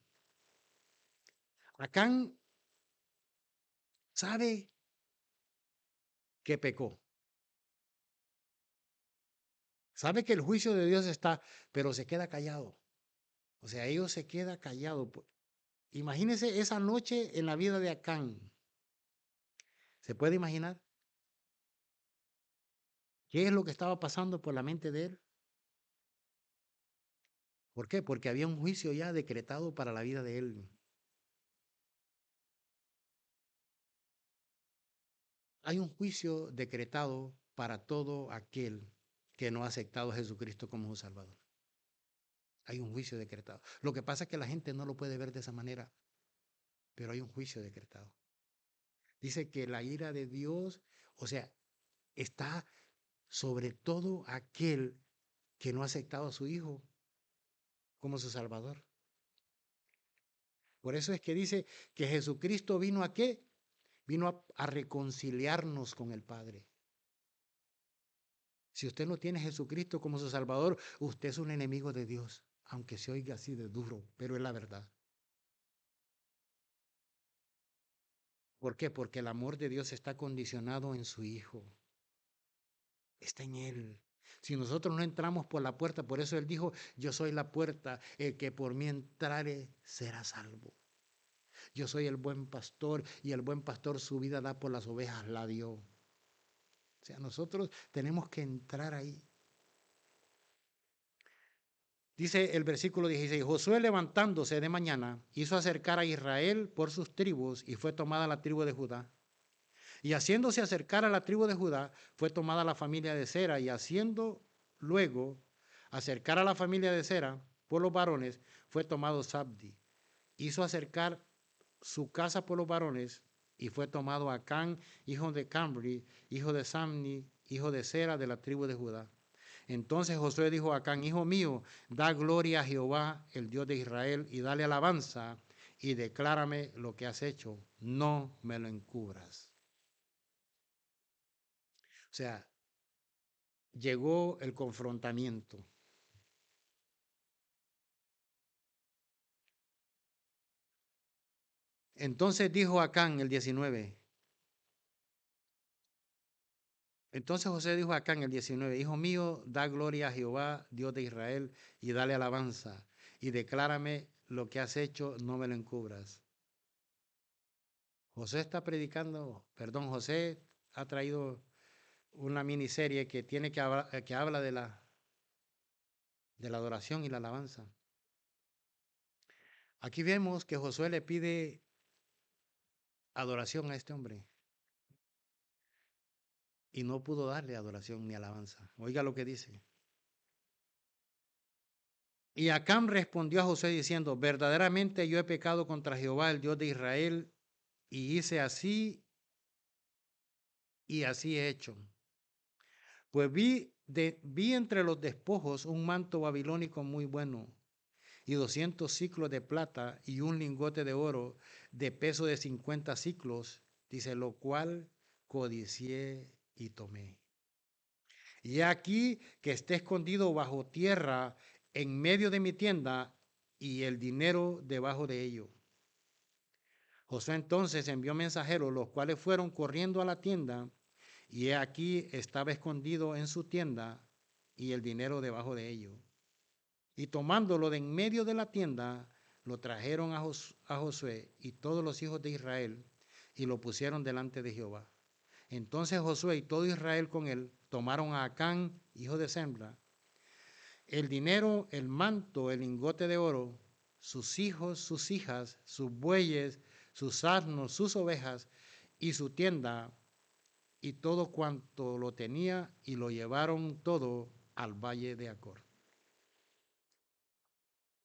Acán sabe que pecó, sabe que el juicio de Dios está, pero se queda callado. O sea, ellos se queda callado. Imagínese esa noche en la vida de Acán. ¿Se puede imaginar qué es lo que estaba pasando por la mente de él? ¿Por qué? Porque había un juicio ya decretado para la vida de él. Hay un juicio decretado para todo aquel que no ha aceptado a Jesucristo como su Salvador. Hay un juicio decretado. Lo que pasa es que la gente no lo puede ver de esa manera, pero hay un juicio decretado. Dice que la ira de Dios, o sea, está sobre todo aquel que no ha aceptado a su Hijo como su Salvador. Por eso es que dice que Jesucristo vino a qué? Vino a reconciliarnos con el Padre. Si usted no tiene a Jesucristo como su Salvador, usted es un enemigo de Dios, aunque se oiga así de duro, pero es la verdad. ¿Por qué? Porque el amor de Dios está condicionado en su Hijo. Está en Él. Si nosotros no entramos por la puerta, por eso Él dijo, yo soy la puerta, el que por mí entrare será salvo. Yo soy el buen pastor y el buen pastor su vida da por las ovejas, la dio. O sea, nosotros tenemos que entrar ahí. Dice el versículo 16, Josué levantándose de mañana hizo acercar a Israel por sus tribus y fue tomada la tribu de Judá. Y haciéndose acercar a la tribu de Judá, fue tomada la familia de Sera y haciendo luego acercar a la familia de Sera por los varones, fue tomado Sabdi. Hizo acercar su casa por los varones y fue tomado Acán, hijo de Cambri, hijo de Samni, hijo de Sera de la tribu de Judá. Entonces Josué dijo a Acán, hijo mío, da gloria a Jehová, el Dios de Israel, y dale alabanza, y declárame lo que has hecho, no me lo encubras. O sea, llegó el confrontamiento. Entonces dijo Acán, el 19. Entonces José dijo a Acán, el 19, hijo mío, da gloria a Jehová, Dios de Israel, y dale alabanza, y declárame lo que has hecho, no me lo encubras. José está predicando, perdón, José ha traído una miniserie que tiene que habla de la adoración y la alabanza. Aquí vemos que Josué le pide adoración a este hombre y no pudo darle adoración ni alabanza. Oiga lo que dice. Y Acán respondió a Josué diciendo, verdaderamente yo he pecado contra Jehová, el Dios de Israel, y hice así y así he hecho. Pues vi entre los despojos un manto babilónico muy bueno y 200 ciclos de plata y un lingote de oro de peso de 50 ciclos, dice, lo cual codicié y tomé. Y aquí que esté escondido bajo tierra en medio de mi tienda y el dinero debajo de ello. Josué entonces envió mensajeros, los cuales fueron corriendo a la tienda, y he aquí estaba escondido en su tienda y el dinero debajo de ello. Y tomándolo de en medio de la tienda, lo trajeron a Josué y todos los hijos de Israel, y lo pusieron delante de Jehová. Entonces Josué y todo Israel con él tomaron a Acán, hijo de Sembra, el dinero, el manto, el lingote de oro, sus hijos, sus hijas, sus bueyes, sus asnos, sus ovejas y su tienda y todo cuanto lo tenía y lo llevaron todo al valle de Acor.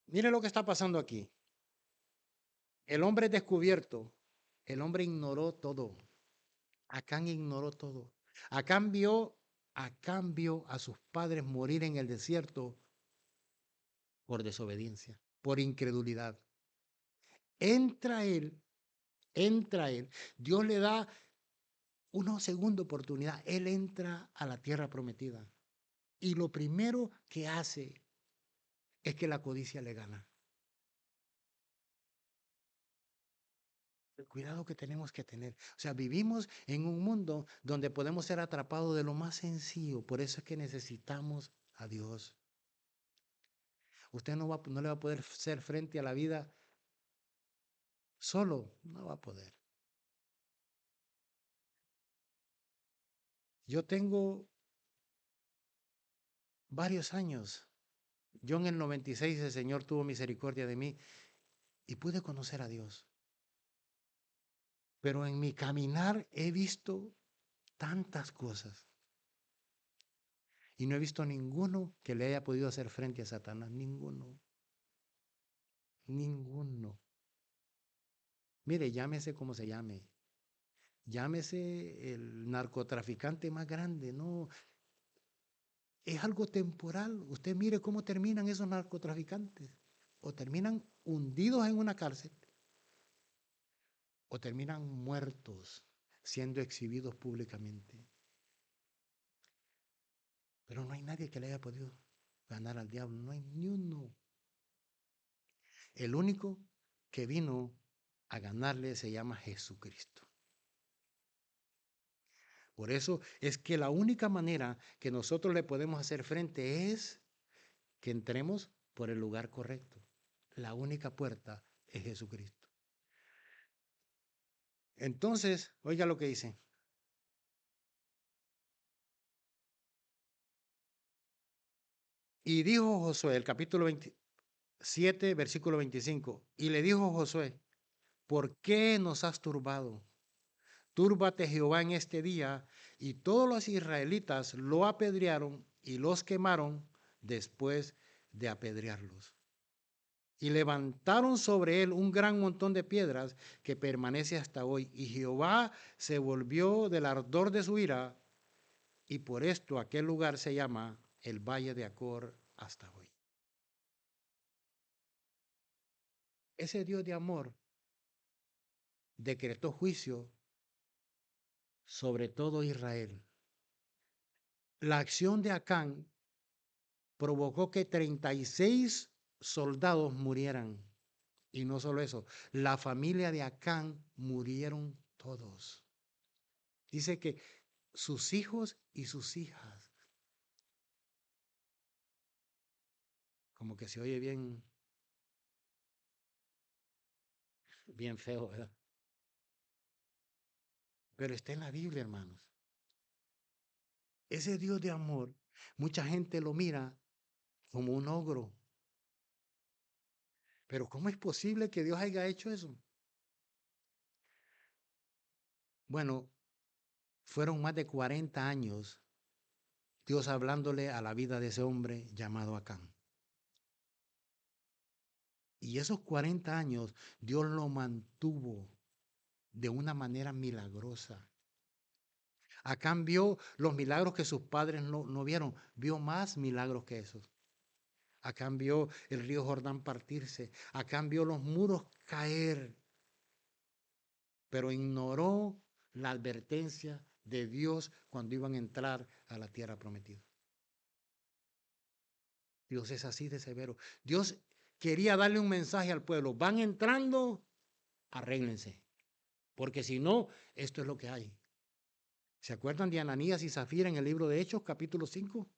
Mire lo que está pasando aquí. El hombre es descubierto, el hombre ignoró todo. Acán ignoró todo. A cambio a sus padres morir en el desierto por desobediencia, por incredulidad. Entra él, entra él. Dios le da una segunda oportunidad. Él entra a la tierra prometida. Y lo primero que hace es que la codicia le gana. El cuidado que tenemos que tener. O sea, vivimos en un mundo donde podemos ser atrapados de lo más sencillo. Por eso es que necesitamos a Dios. Usted no le va a poder hacer frente a la vida solo. No va a poder. Yo tengo varios años. Yo en el 96 el Señor tuvo misericordia de mí y pude conocer a Dios. Pero en mi caminar he visto tantas cosas. Y no he visto ninguno que le haya podido hacer frente a Satanás. Ninguno. Ninguno. Mire, llámese como se llame. Llámese el narcotraficante más grande. No, es algo temporal. Usted mire cómo terminan esos narcotraficantes. O terminan hundidos en una cárcel o terminan muertos siendo exhibidos públicamente. Pero no hay nadie que le haya podido ganar al diablo. No hay ni uno. El único que vino a ganarle se llama Jesucristo. Por eso es que la única manera que nosotros le podemos hacer frente es que entremos por el lugar correcto. La única puerta es Jesucristo. Entonces, oiga lo que dice. Y dijo Josué, el capítulo 27, versículo 25, y le dijo Josué, ¿por qué nos has turbado? Túrbate Jehová en este día. Y todos los israelitas lo apedrearon y los quemaron después de apedrearlos. Y levantaron sobre él un gran montón de piedras que permanece hasta hoy. Y Jehová se volvió del ardor de su ira, y por esto aquel lugar se llama el Valle de Acor hasta hoy. Ese Dios de amor decretó juicio sobre todo Israel. La acción de Acán provocó que 36 soldados murieran. Y no solo eso, la familia de Acán murieron todos. Dice que sus hijos y sus hijas. Como que se oye bien, bien feo, ¿verdad? Pero está en la Biblia, hermanos. Ese Dios de amor, mucha gente lo mira como un ogro. Pero ¿cómo es posible que Dios haya hecho eso? Bueno, fueron más de 40 años Dios hablándole a la vida de ese hombre llamado Acán. Y esos 40 años Dios lo mantuvo de una manera milagrosa. Acán vio los milagros que sus padres no vieron, vio más milagros que esos. Acán vio el río Jordán partirse, Acán vio los muros caer, pero ignoró la advertencia de Dios cuando iban a entrar a la tierra prometida. Dios es así de severo. Dios quería darle un mensaje al pueblo. Van entrando, arréglense. Porque si no, esto es lo que hay. ¿Se acuerdan de Ananías y Zafira en el libro de Hechos, capítulo 5?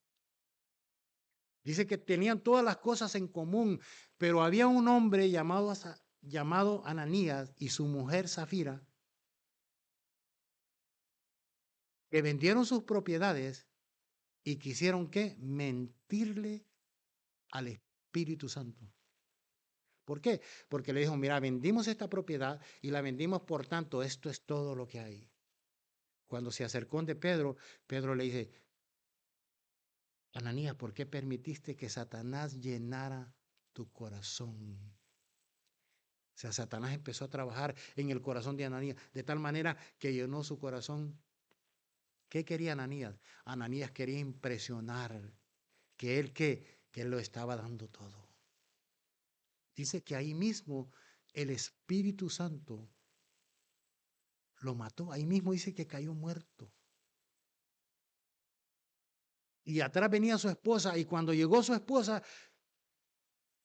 Dice que tenían todas las cosas en común, pero había un hombre llamado Ananías y su mujer Zafira que vendieron sus propiedades y quisieron ¿qué? Mentirle al Espíritu Santo. ¿Por qué? Porque le dijo, mira, vendimos esta propiedad y la vendimos, por tanto, esto es todo lo que hay. Cuando se acercó de Pedro, Pedro le dice, Ananías, ¿por qué permitiste que Satanás llenara tu corazón? O sea, Satanás empezó a trabajar en el corazón de Ananías, de tal manera que llenó su corazón. ¿Qué quería Ananías? Ananías quería impresionar que él lo estaba dando todo. Dice que ahí mismo el Espíritu Santo lo mató. Ahí mismo dice que cayó muerto. Y atrás venía su esposa, y cuando llegó su esposa,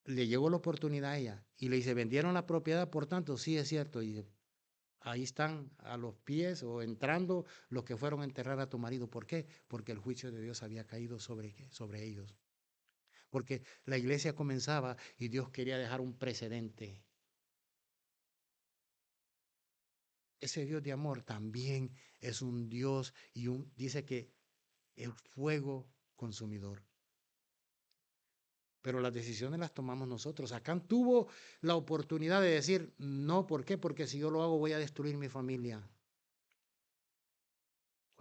le llegó la oportunidad a ella. Y le dice, ¿vendieron la propiedad? Por tanto, sí es cierto. Y ahí están a los pies o entrando los que fueron a enterrar a tu marido. ¿Por qué? Porque el juicio de Dios había caído sobre ellos. Porque la iglesia comenzaba y Dios quería dejar un precedente. Ese Dios de amor también es un Dios y dice que el fuego consumidor. Pero las decisiones las tomamos nosotros. Acán tuvo la oportunidad de decir, no, ¿por qué? Porque si yo lo hago voy a destruir mi familia.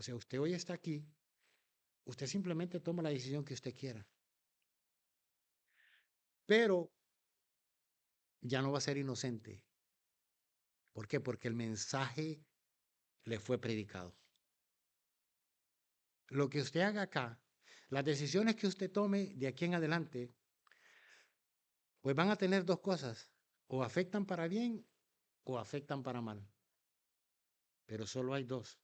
O sea, usted hoy está aquí, usted simplemente toma la decisión que usted quiera, pero ya no va a ser inocente. ¿Por qué? Porque el mensaje le fue predicado. Lo que usted haga acá, las decisiones que usted tome de aquí en adelante, pues van a tener dos cosas, o afectan para bien o afectan para mal, pero solo hay dos.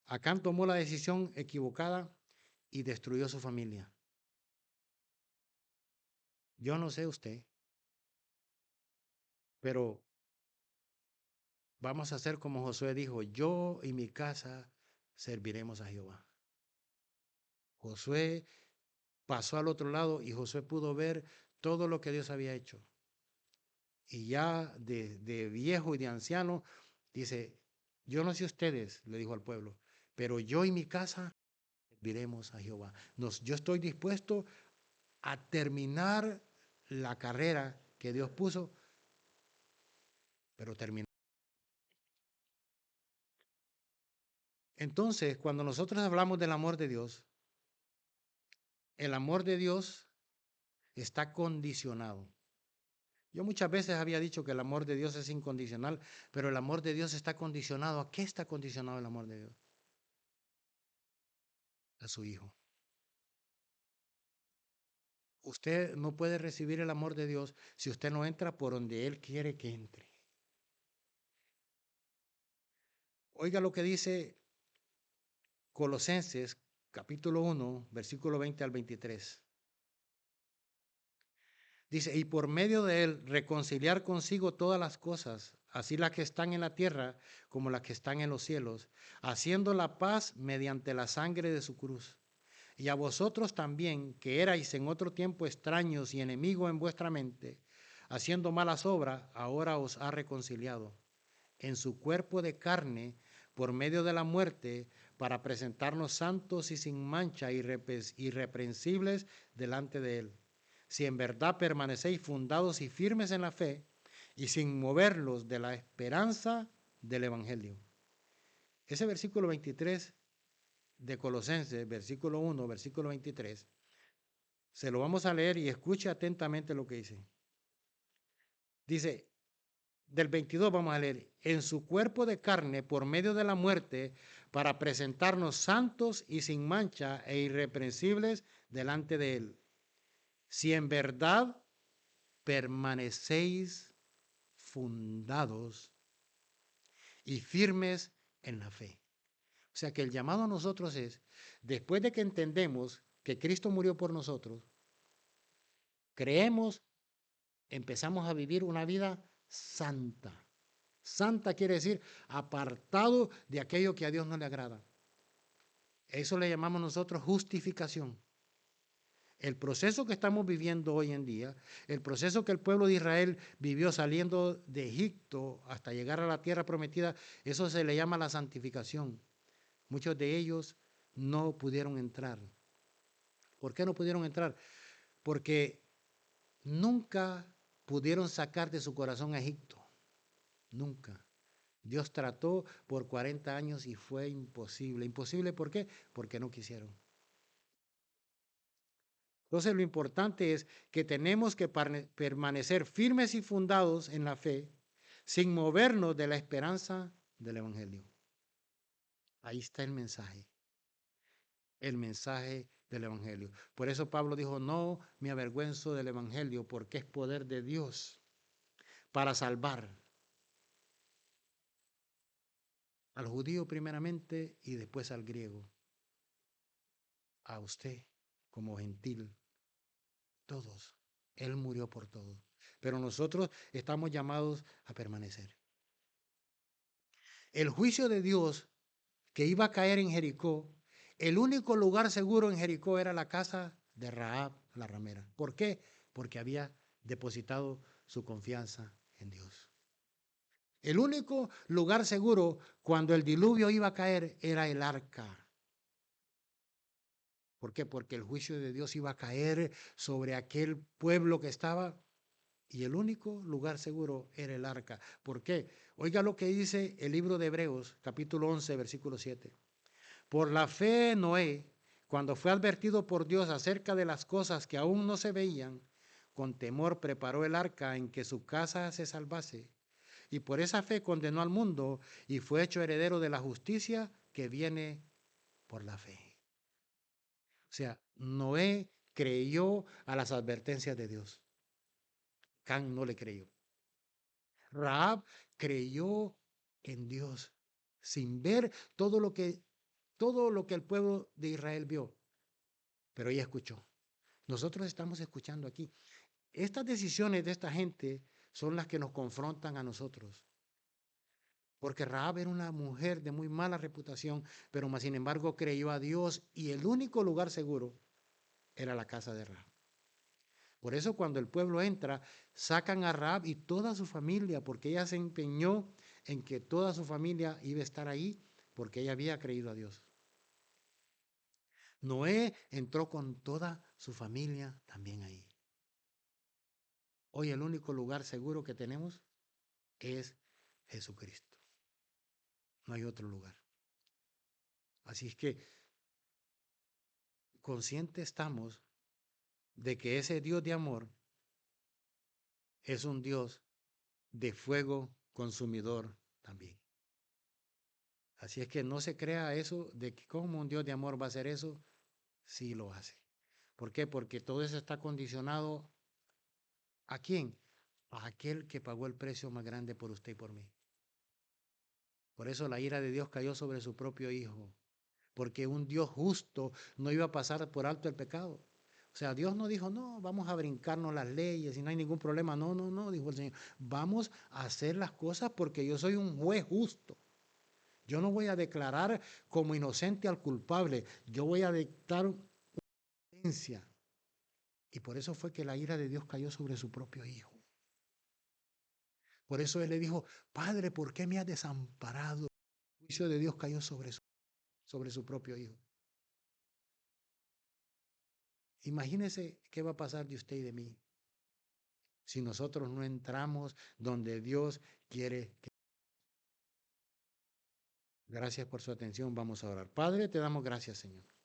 Acán tomó la decisión equivocada y destruyó su familia. Yo no sé usted, pero vamos a hacer como Josué dijo, yo y mi casa serviremos a Jehová. Josué pasó al otro lado y Josué pudo ver todo lo que Dios había hecho. Y ya de viejo y de anciano, dice, yo no sé ustedes, le dijo al pueblo, pero yo y mi casa serviremos a Jehová. Yo estoy dispuesto a terminar la carrera que Dios puso, pero terminar. Entonces, cuando nosotros hablamos del amor de Dios, el amor de Dios está condicionado. Yo muchas veces había dicho que el amor de Dios es incondicional, pero el amor de Dios está condicionado. ¿A qué está condicionado el amor de Dios? A su Hijo. Usted no puede recibir el amor de Dios si usted no entra por donde Él quiere que entre. Oiga lo que dice Colosenses capítulo 1, versículo 20 al 23. Dice, y por medio de él reconciliar consigo todas las cosas, así las que están en la tierra como las que están en los cielos, haciendo la paz mediante la sangre de su cruz. Y a vosotros también, que erais en otro tiempo extraños y enemigos en vuestra mente, haciendo malas obras, ahora os ha reconciliado en su cuerpo de carne por medio de la muerte, para presentarnos santos y sin mancha, irreprensibles delante de él. Si en verdad permanecéis fundados y firmes en la fe, y sin moverlos de la esperanza del Evangelio. Ese versículo 23 de Colosenses, versículo 1, versículo 23, se lo vamos a leer y escuche atentamente lo que dice. Dice, del 22 vamos a leer, en su cuerpo de carne por medio de la muerte, para presentarnos santos y sin mancha e irreprensibles delante de él. Si en verdad permanecéis fundados y firmes en la fe. O sea que el llamado a nosotros es, después de que entendemos que Cristo murió por nosotros, creemos, empezamos a vivir una vida santa. Santa quiere decir apartado de aquello que a Dios no le agrada. Eso le llamamos nosotros justificación. El proceso que estamos viviendo hoy en día, el proceso que el pueblo de Israel vivió saliendo de Egipto hasta llegar a la tierra prometida, eso se le llama la santificación. Muchos de ellos no pudieron entrar. ¿Por qué no pudieron entrar? Porque nunca pudieron sacar de su corazón a Egipto. Nunca. Dios trató por 40 años y fue imposible. ¿Imposible por qué? Porque no quisieron. Entonces lo importante es que tenemos que permanecer firmes y fundados en la fe sin movernos de la esperanza del Evangelio. Ahí está el mensaje del Evangelio. Por eso Pablo dijo, no me avergüenzo del Evangelio porque es poder de Dios para salvar al judío primeramente y después al griego, a usted como gentil, todos. Él murió por todos. Pero nosotros estamos llamados a permanecer. El juicio de Dios que iba a caer en Jericó, el único lugar seguro en Jericó era la casa de Rahab, la ramera. ¿Por qué? Porque había depositado su confianza en Dios. El único lugar seguro cuando el diluvio iba a caer era el arca. ¿Por qué? Porque el juicio de Dios iba a caer sobre aquel pueblo que estaba Y el único lugar seguro era el arca. ¿Por qué? Oiga lo que dice el libro de Hebreos, capítulo 11, versículo 7. Por la fe Noé, cuando fue advertido por Dios acerca de las cosas que aún no se veían, con temor preparó el arca en que su casa se salvase. Y por esa fe condenó al mundo y fue hecho heredero de la justicia que viene por la fe. O sea, Noé creyó a las advertencias de Dios. Can no le creyó. Rahab creyó en Dios sin ver todo lo que el pueblo de Israel vio, pero ella escuchó. Nosotros estamos escuchando aquí. Estas decisiones de esta gente son las que nos confrontan a nosotros. Porque Rahab era una mujer de muy mala reputación, pero más sin embargo creyó a Dios y el único lugar seguro era la casa de Rahab. Por eso cuando el pueblo entra, sacan a Rahab y toda su familia, porque ella se empeñó en que toda su familia iba a estar ahí, porque ella había creído a Dios. Noé entró con toda su familia también ahí. Hoy el único lugar seguro que tenemos es Jesucristo. No hay otro lugar. Así es que conscientes estamos de que ese Dios de amor es un Dios de fuego consumidor también. Así es que no se crea eso de que como un Dios de amor va a hacer eso, sí lo hace. ¿Por qué? Porque todo eso está condicionado ¿a quién? A aquel que pagó el precio más grande por usted y por mí. Por eso la ira de Dios cayó sobre su propio Hijo, porque un Dios justo no iba a pasar por alto el pecado. O sea, Dios no dijo, no, vamos a brincarnos las leyes y no hay ningún problema. No, no, no, dijo el Señor. Vamos a hacer las cosas porque yo soy un juez justo. Yo no voy a declarar como inocente al culpable. Yo voy a dictar una sentencia. Y por eso fue que la ira de Dios cayó sobre su propio Hijo. Por eso Él le dijo, Padre, ¿por qué me has desamparado? El juicio de Dios cayó sobre su propio Hijo. Imagínese qué va a pasar de usted y de mí si nosotros no entramos donde Dios quiere que. Gracias por su atención. Vamos a orar. Padre, te damos gracias, Señor.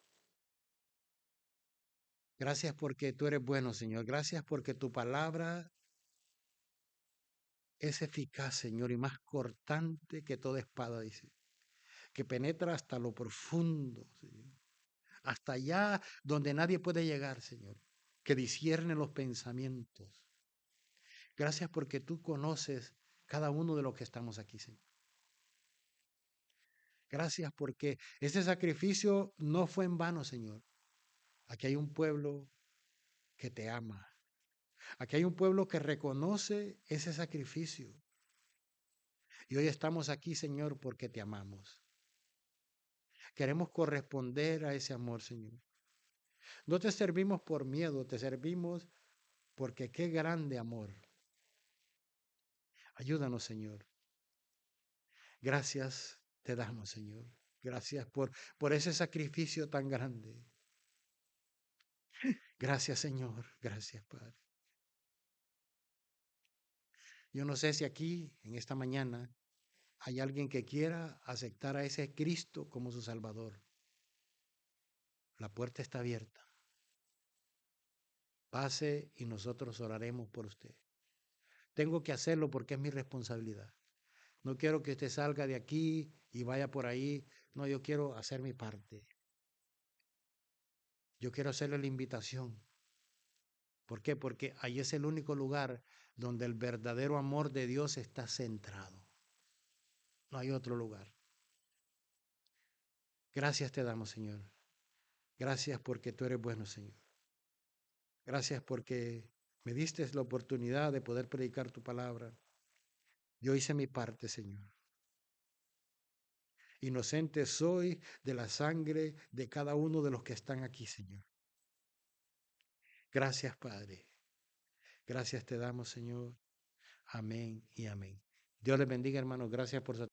Gracias porque tú eres bueno, Señor. Gracias porque tu palabra es eficaz, Señor, y más cortante que toda espada, dice, que penetra hasta lo profundo, Señor, hasta allá donde nadie puede llegar, Señor, que discierne los pensamientos. Gracias porque tú conoces cada uno de los que estamos aquí, Señor. Gracias porque este sacrificio no fue en vano, Señor. Aquí hay un pueblo que te ama. Aquí hay un pueblo que reconoce ese sacrificio. Y hoy estamos aquí, Señor, porque te amamos. Queremos corresponder a ese amor, Señor. No te servimos por miedo, te servimos porque qué grande amor. Ayúdanos, Señor. Gracias te damos, Señor. Gracias por ese sacrificio tan grande. Gracias, Señor. Gracias, Padre. Yo no sé si aquí, en esta mañana, hay alguien que quiera aceptar a ese Cristo como su Salvador. La puerta está abierta. Pase y nosotros oraremos por usted. Tengo que hacerlo porque es mi responsabilidad. No quiero que usted salga de aquí y vaya por ahí. No, yo quiero hacer mi parte. Yo quiero hacerle la invitación. ¿Por qué? Porque ahí es el único lugar donde el verdadero amor de Dios está centrado. No hay otro lugar. Gracias te damos, Señor. Gracias porque tú eres bueno, Señor. Gracias porque me diste la oportunidad de poder predicar tu palabra. Yo hice mi parte, Señor. Inocente soy de la sangre de cada uno de los que están aquí, Señor. Gracias, Padre. Gracias te damos, Señor. Amén y amén. Dios les bendiga, hermanos. Gracias por su